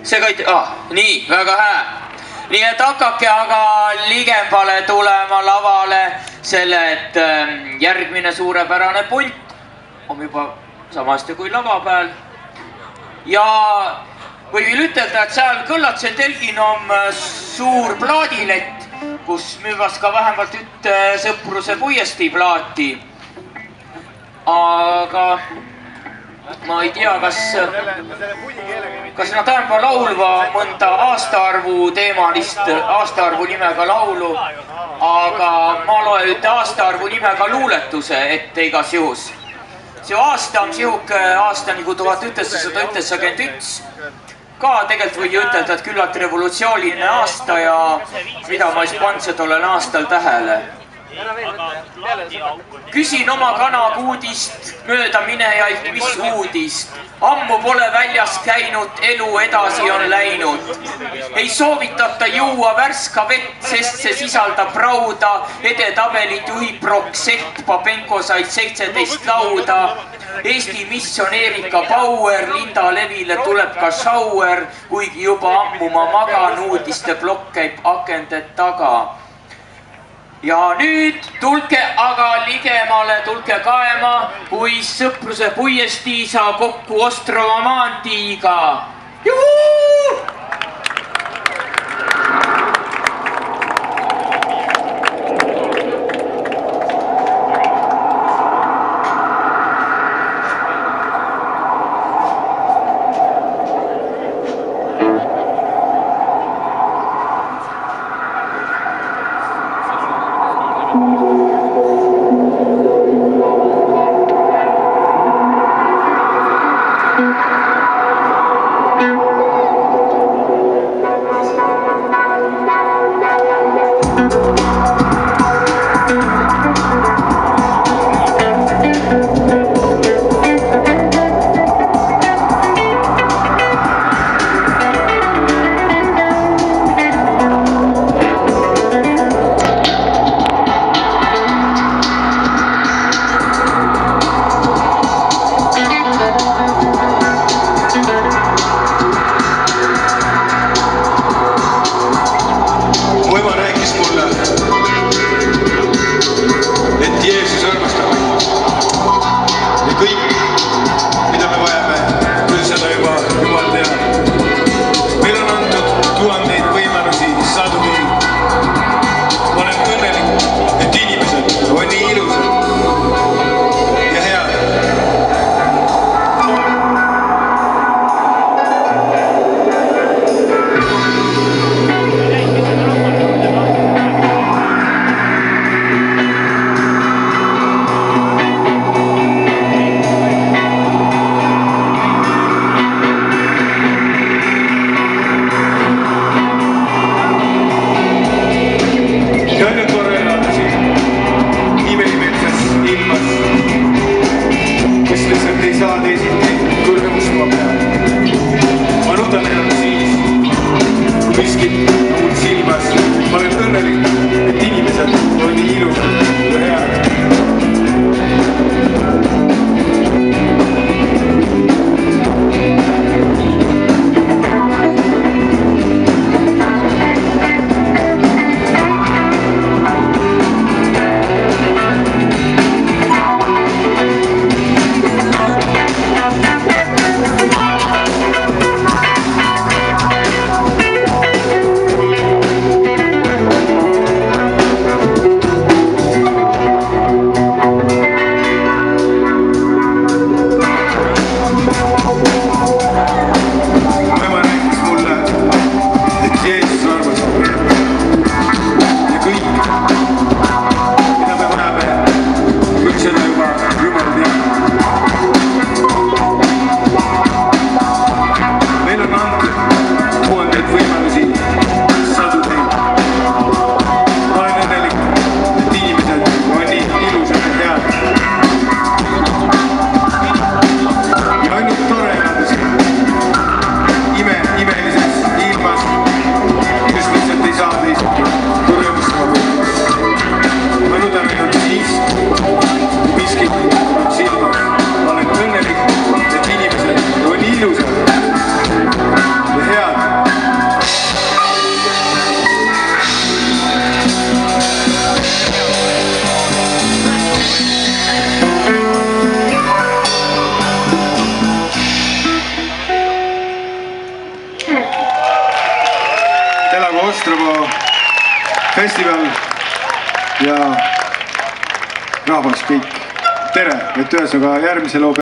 see kõik... nii, väga hää. Nii et hakake aga ligemale tulema lavale selle, et järgmine suurepärane pult on juba samasti kui lava peal. Ja või vil ütelda, et seal Kõllatse telgin on suur plaadilett, kus müüvas ka vähemalt üht Sõpruse puiesti plaati. Aga ma ei tea, kas nad tähendab laulva mõnda aastaarvu teemalist, aastaarvu nimega laulu, aga ma loen ühte aastaarvu nimega luuletuse ette igas juhus. See aasta on sihuke aasta nagu 1991. Ka tegelikult või ütelda, et küllalt revolutsiooniline aasta ja mida ma ei pannud tollel aastal tähele. Küsin oma kanakuudist mööda minejaid, mis uudist. Ammu pole väljas käinud, elu edasi on läinud. Ei soovitata juua värska vett, sest see sisaldab rauda. Edetabelit juhib Roksett, Papenko said 17 lauda. Eesti missioneerika Bauer, Linda Levile tuleb ka Schauer, kuigi juba ammu ma magan, uudiste plokk käib akende taga. Ja nüüd tulke aga ligemale, tulke kaema, kui Sõpruse puiesti saa kokku Ostrova maantiiga. Juhuu! Ostrava festival ja rahvas kõik. Tere, et ühesõnaga järgmise loo